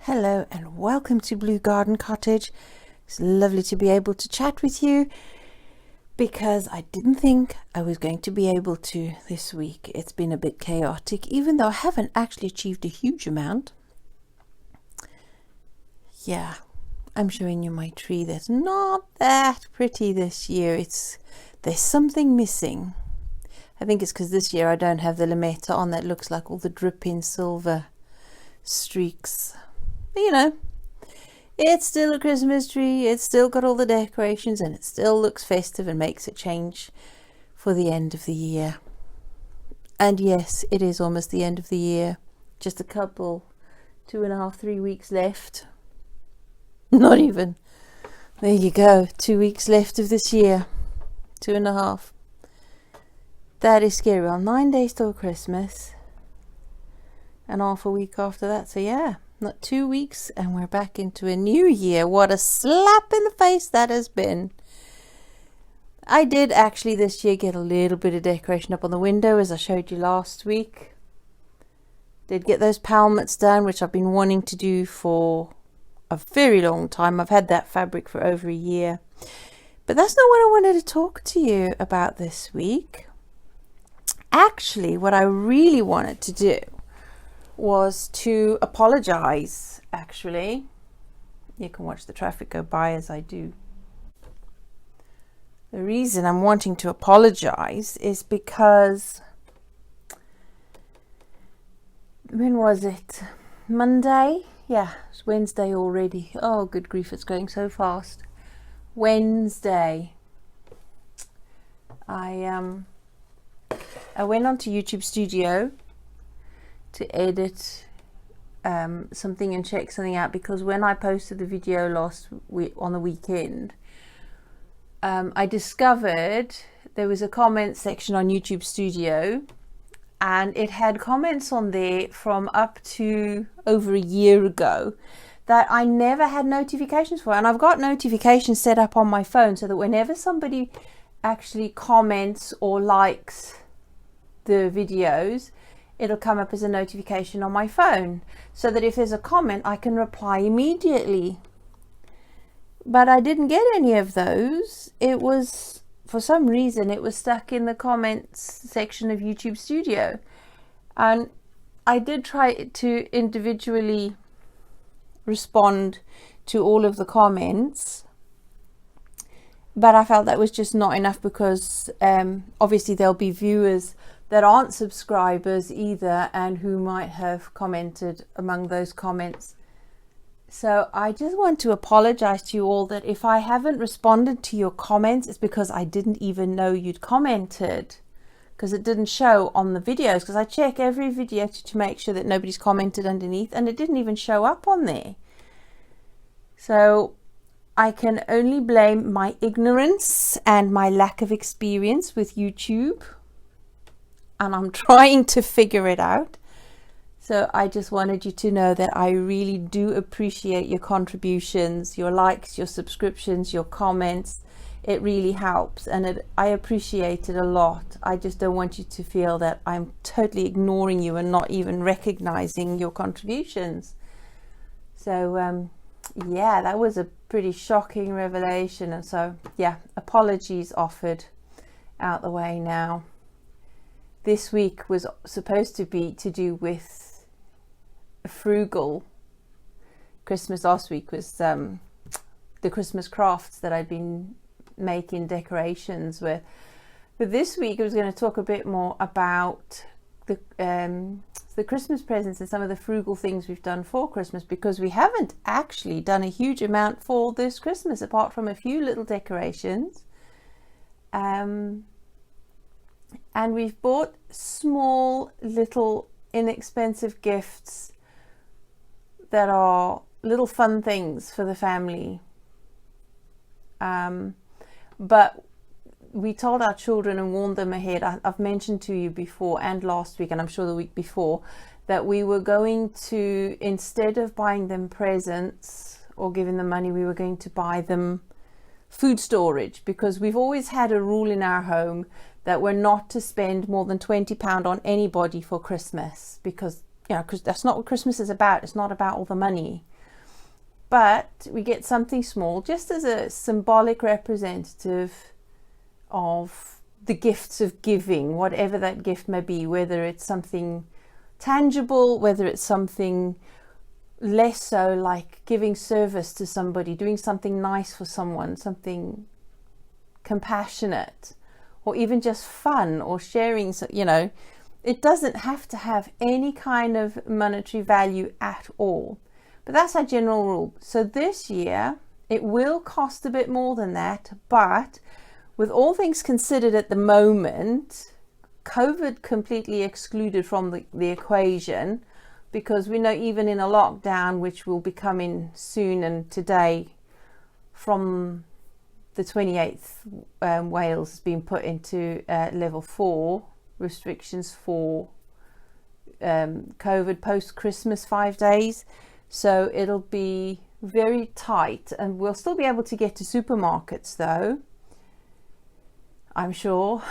Hello and welcome to Blue Garden Cottage. It's lovely to be able to chat with you because I didn't think I was going to be able to this week. It's been a bit chaotic, even though I haven't actually achieved a huge amount. Yeah, I'm showing you my tree that's not that pretty this year. There's something missing. I think it's because this year I don't have the lametta on that looks like all the dripping silver streaks. But, it's still a Christmas tree, it's still got all the decorations, and it still looks festive and makes a change for the end of the year. And yes, it is almost the end of the year. Just a couple, 2.5, 3 weeks left. Not even. There you go, 2 weeks left of this year. 2.5. That is scary. Well, 9 days till Christmas. And half a week after that. So yeah, not 2 weeks and we're back into a new year. What a slap in the face that has been. I did actually this year get a little bit of decoration up on the window, as I showed you last week. Did get those palmets done, which I've been wanting to do for a very long time. I've had that fabric for over a year. But that's not what I wanted to talk to you about this week. Actually, what I really wanted to do was to apologize. Actually, you can watch the traffic go by as I do. The reason I'm wanting to apologize is because, when was it? Monday? Yeah, it's Wednesday already. Oh, good grief, it's going so fast. Wednesday. I went onto YouTube Studio to edit something and check something out, because when I posted the video last week on the weekend, I discovered there was a comment section on YouTube Studio, and it had comments on there from up to over a year ago that I never had notifications for. And I've got notifications set up on my phone so that whenever somebody actually comments or likes the videos, it'll come up as a notification on my phone, so that if there's a comment I can reply immediately. But I didn't get any of those. It was, for some reason, it was stuck in the comments section of YouTube Studio. And I did try to individually respond to all of the comments, but I felt that was just not enough, because obviously there'll be viewers that aren't subscribers either and who might have commented among those comments. So I just want to apologize to you all that if I haven't responded to your comments, it's because I didn't even know you'd commented, because it didn't show on the videos, because I check every video to make sure that nobody's commented underneath, and it didn't even show up on there. So I can only blame my ignorance and my lack of experience with YouTube, and I'm trying to figure it out. So I just wanted you to know that I really do appreciate your contributions, your likes, your subscriptions, your comments. It really helps, and I appreciate it a lot. I just don't want you to feel that I'm totally ignoring you and not even recognizing your contributions. So yeah, that was a pretty shocking revelation, and so yeah, apologies offered out the way now. This week was supposed to be to do with frugal Christmas. Last week was the Christmas crafts that I'd been making decorations with. But this week I was going to talk a bit more about the Christmas presents and some of the frugal things we've done for Christmas, because we haven't actually done a huge amount for this Christmas apart from a few little decorations. And we've bought small, little, inexpensive gifts that are little fun things for the family. But we told our children and warned them ahead. I've mentioned to you before, and last week, and I'm sure the week before, that we were going to, instead of buying them presents or giving them money, we were going to buy them food storage, because we've always had a rule in our home that we're not to spend more than £20 on anybody for Christmas, because that's not what Christmas is about. It's not about all the money. but we get something small just as a symbolic representative of the gifts of giving, whatever that gift may be, whether it's something tangible, whether it's something less so, like giving service to somebody, doing something nice for someone, something compassionate, or even just fun, or sharing, you know, it doesn't have to have any kind of monetary value at all. But that's our general rule. So this year it will cost a bit more than that, but with all things considered at the moment, COVID completely excluded from the equation, because we know even in a lockdown, which will be coming soon, and today from the 28th, Wales has been put into level 4 restrictions for COVID post-Christmas 5 days. So it'll be very tight, and we'll still be able to get to supermarkets though, I'm sure.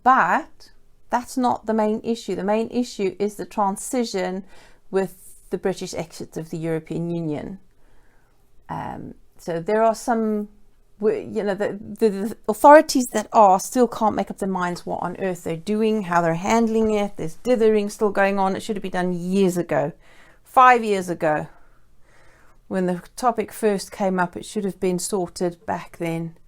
But that's not the main issue. The main issue is the transition with the British exit of the European Union. So there are some, you know, the authorities that are still can't make up their minds what on earth they're doing, how they're handling it. There's dithering still going on. It should have been done years ago, 5 years ago. When the topic first came up, it should have been sorted back then.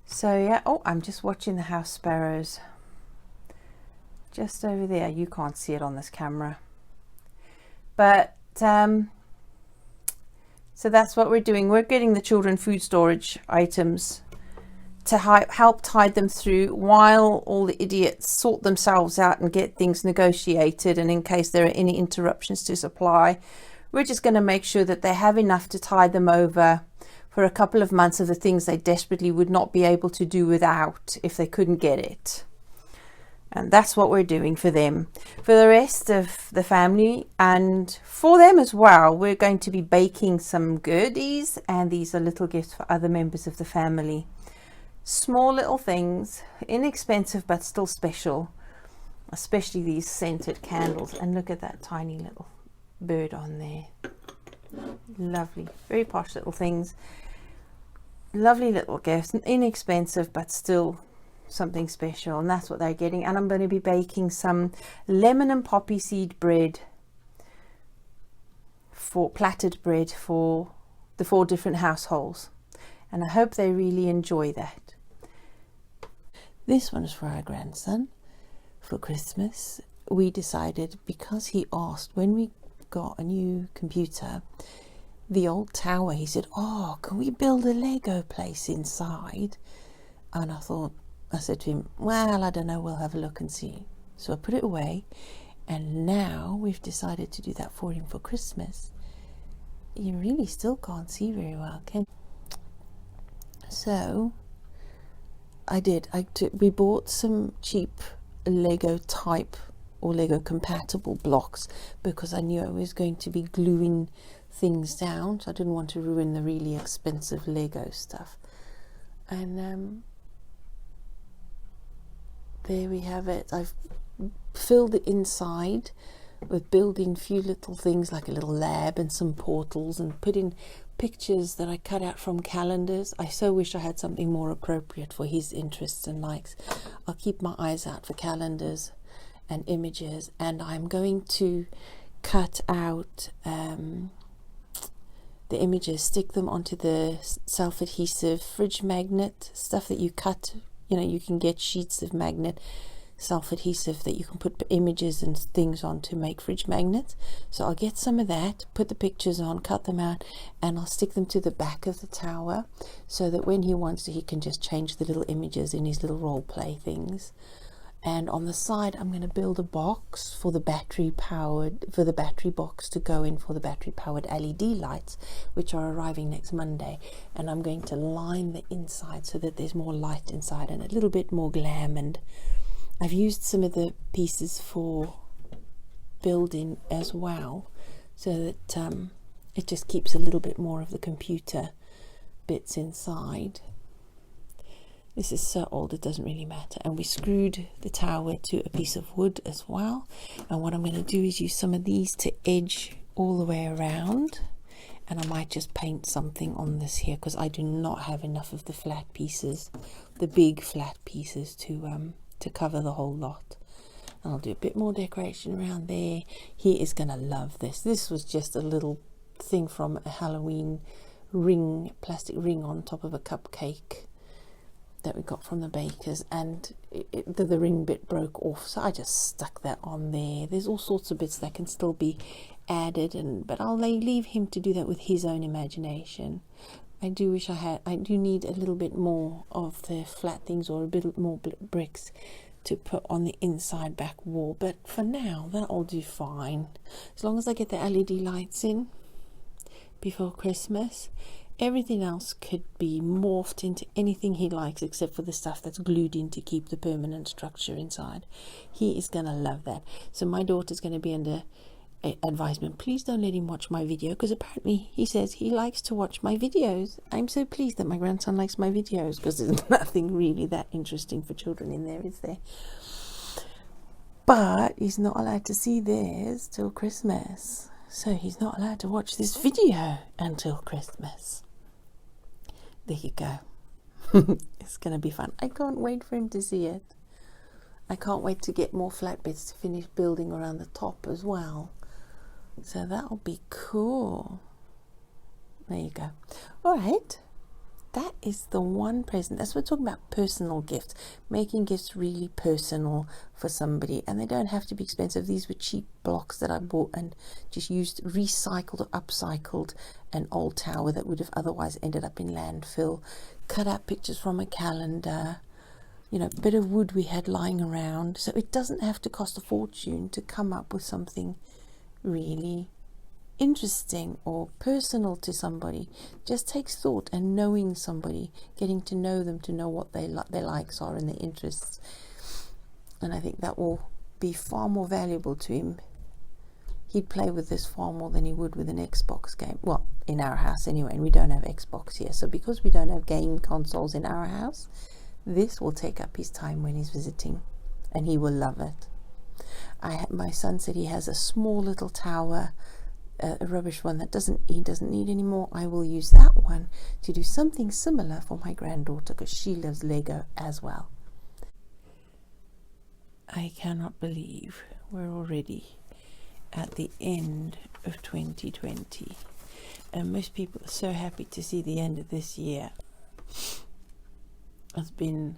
So yeah, oh, I'm just watching the house sparrows just over there. You can't see it on this camera, but so that's what we're doing. We're getting the children food storage items to help tide them through while all the idiots sort themselves out and get things negotiated. And in case there are any interruptions to supply, we're just going to make sure that they have enough to tide them over for a couple of months of the things they desperately would not be able to do without if they couldn't get it. And that's what we're doing for them. For the rest of the family and for them as well, we're going to be baking some goodies, and these are little gifts for other members of the family. Small little things, inexpensive but still special, especially these scented candles. And look at that tiny little bird on there. Lovely, very posh little things. Lovely little gifts, inexpensive but still something special, and that's what they're getting. And I'm going to be baking some lemon and poppy seed bread, for plattered bread for the 4 different households, and I hope they really enjoy that. This one is for our grandson for Christmas. We decided, because he asked when we got a new computer, the old tower, he said, oh, can we build a Lego place inside? And I said to him, well, I don't know, we'll have a look and see. So I put it away, and now we've decided to do that for him for Christmas. You really still can't see very well, can you? So we bought some cheap Lego type or Lego compatible blocks, because I knew I was going to be gluing things down, so I didn't want to ruin the really expensive Lego stuff. And there we have it. I've filled it inside with building a few little things like a little lab and some portals, and put in pictures that I cut out from calendars. I so wish I had something more appropriate for his interests and likes. I'll keep my eyes out for calendars and images, and I'm going to cut out the images, stick them onto the self-adhesive fridge magnet stuff that you cut. You know, you can get sheets of magnet self-adhesive that you can put images and things on to make fridge magnets. So I'll get some of that, put the pictures on, cut them out, and I'll stick them to the back of the tower, so that when he wants to, he can just change the little images in his little role play things. And on the side, I'm going to build a box for the battery box to go in for the battery powered LED lights, which are arriving next Monday. And I'm going to line the inside so that there's more light inside and a little bit more glam. And I've used some of the pieces for building as well, so that it just keeps a little bit more of the computer bits inside. This is so old it doesn't really matter. And we screwed the tower to a piece of wood as well. And what I'm going to do is use some of these to edge all the way around. And I might just paint something on this here, because I do not have enough of the flat pieces, the big flat pieces, to cover the whole lot. And I'll do a bit more decoration around there. He is going to love this. This was just a little thing from a Halloween ring, plastic ring on top of a cupcake that we got from the bakers, and the ring bit broke off, so I just stuck that on there. There's all sorts of bits that can still be added, but I'll leave him to do that with his own imagination. I do need a little bit more of the flat things, or a bit more bricks to put on the inside back wall, but for now that'll do fine, as long as I get the LED lights in before Christmas. Everything else could be morphed into anything he likes, except for the stuff that's glued in to keep the permanent structure inside. He is going to love that. So my daughter's going to be under advisement. Please don't let him watch my video, because apparently he says he likes to watch my videos. I'm so pleased that my grandson likes my videos, because there's nothing really that interesting for children in there, is there? But he's not allowed to see theirs till Christmas. So he's not allowed to watch this video until Christmas. There you go. It's going to be fun. I can't wait for him to see it. I can't wait to get more flat bits to finish building around the top as well. So that'll be cool. There you go. All right. That is the one present. That's what we're talking about, personal gifts. Making gifts really personal for somebody. And they don't have to be expensive. These were cheap blocks that I bought and just used, recycled or upcycled an old tower that would have otherwise ended up in landfill. Cut out pictures from a calendar. You know, a bit of wood we had lying around. So it doesn't have to cost a fortune to come up with something really interesting or personal to somebody. Just takes thought and knowing somebody, getting to know them, to know what their likes are and their interests. And I think that will be far more valuable to him. He'd play with this far more than he would with an Xbox game. Well, in our house anyway, and we don't have Xbox here. So because we don't have game consoles in our house, this will take up his time when he's visiting, and he will love it. My son said he has a small little tower, a rubbish one that he doesn't need anymore. I will use that one to do something similar for my granddaughter, because she loves Lego as well. I cannot believe we're already at the end of 2020, and most people are so happy to see the end of this year. It's been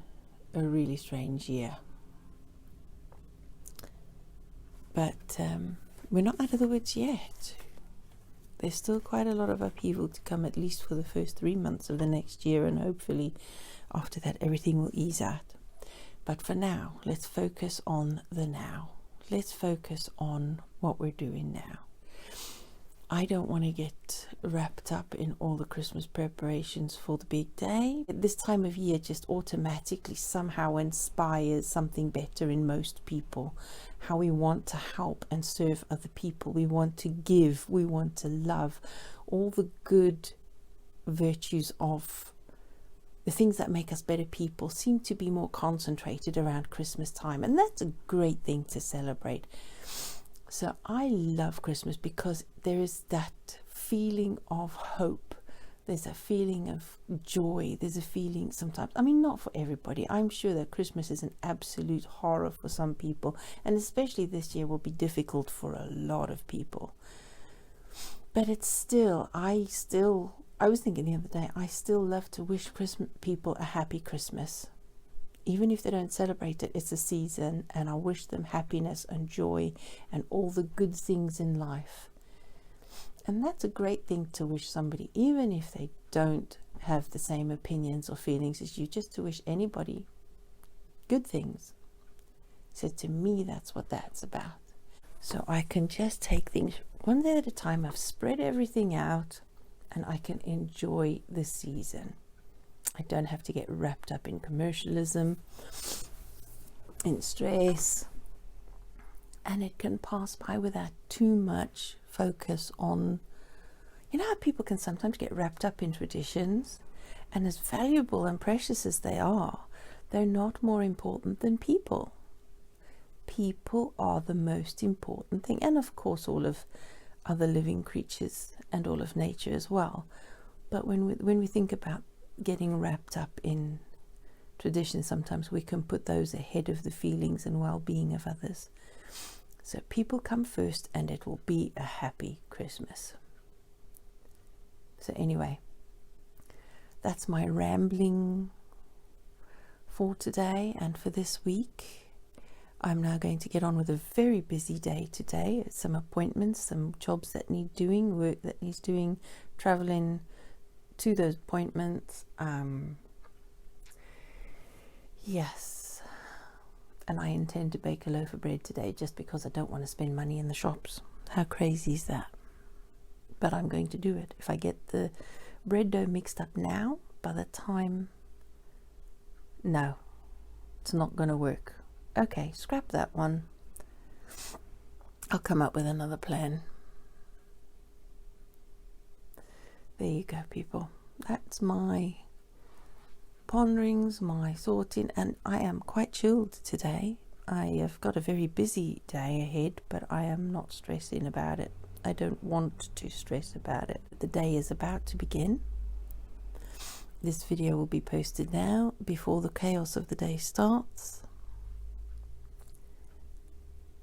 a really strange year, but we're not out of the woods yet. There's still quite a lot of upheaval to come, at least for the first 3 months of the next year, and hopefully after that everything will ease out. But for now, let's focus on the now. Let's focus on what we're doing now. I don't want to get wrapped up in all the Christmas preparations for the big day. This time of year just automatically somehow inspires something better in most people. How we want to help and serve other people. We want to give. We want to love. All the good virtues of the things that make us better people seem to be more concentrated around Christmas time. And that's a great thing to celebrate. So I love Christmas because there is that feeling of hope. There's a feeling of joy. There's a feeling sometimes, I mean, not for everybody. I'm sure that Christmas is an absolute horror for some people. And especially this year will be difficult for a lot of people. But it's still, I was thinking the other day, I still love to wish people a happy Christmas. Even if they don't celebrate it, it's a season, and I wish them happiness and joy and all the good things in life. And that's a great thing to wish somebody, even if they don't have the same opinions or feelings as you, just to wish anybody good things. So to me, that's what that's about. So I can just take things one day at a time. I've spread everything out, and I can enjoy the season. I don't have to get wrapped up in commercialism, in stress, and it can pass by without too much focus on, you know how people can sometimes get wrapped up in traditions, and as valuable and precious as they are, They're not more important than people. People are the most important thing, and of course all of other living creatures and all of nature as well. But when we think about getting wrapped up in traditions, sometimes we can put those ahead of the feelings and well-being of others. So people come first, and it will be a happy Christmas. So anyway, that's my rambling for today and for this week. I'm now going to get on with a very busy day today. Some appointments, some jobs that need doing, work that needs doing, traveling to those appointments. Yes. And I intend to bake a loaf of bread today just because I don't want to spend money in the shops. How crazy is that? But I'm going to do it. If I get the bread dough mixed up now, by the time... No, it's not going to work. Okay, scrap that one. I'll come up with another plan. There you go, people. That's my ponderings, my thoughting, and I am quite chilled today. I have got a very busy day ahead, but I am not stressing about it. I don't want to stress about it. The day is about to begin. This video will be posted now before the chaos of the day starts.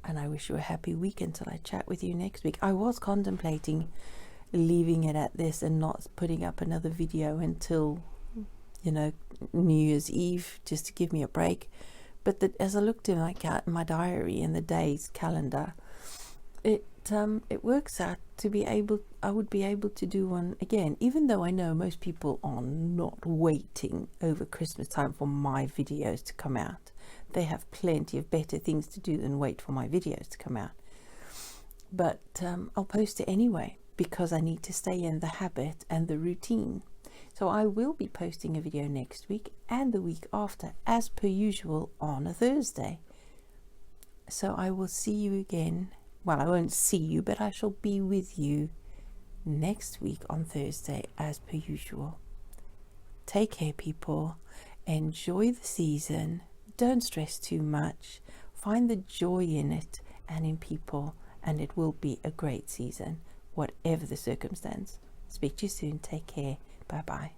And I wish you a happy week until I chat with you next week. I was contemplating leaving it at this and not putting up another video until, New Year's Eve, just to give me a break. But as I looked in my diary and the day's calendar, it works out to be able. I would be able to do one again, even though I know most people are not waiting over Christmas time for my videos to come out. They have plenty of better things to do than wait for my videos to come out. But I'll post it anyway because I need to stay in the habit and the routine. So I will be posting a video next week and the week after, as per usual, on a Thursday. So I will see you again. Well, I won't see you, but I shall be with you next week on Thursday, as per usual. Take care, people. Enjoy the season. Don't stress too much. Find the joy in it and in people, and it will be a great season, whatever the circumstance. Speak to you soon. Take care. Bye-bye.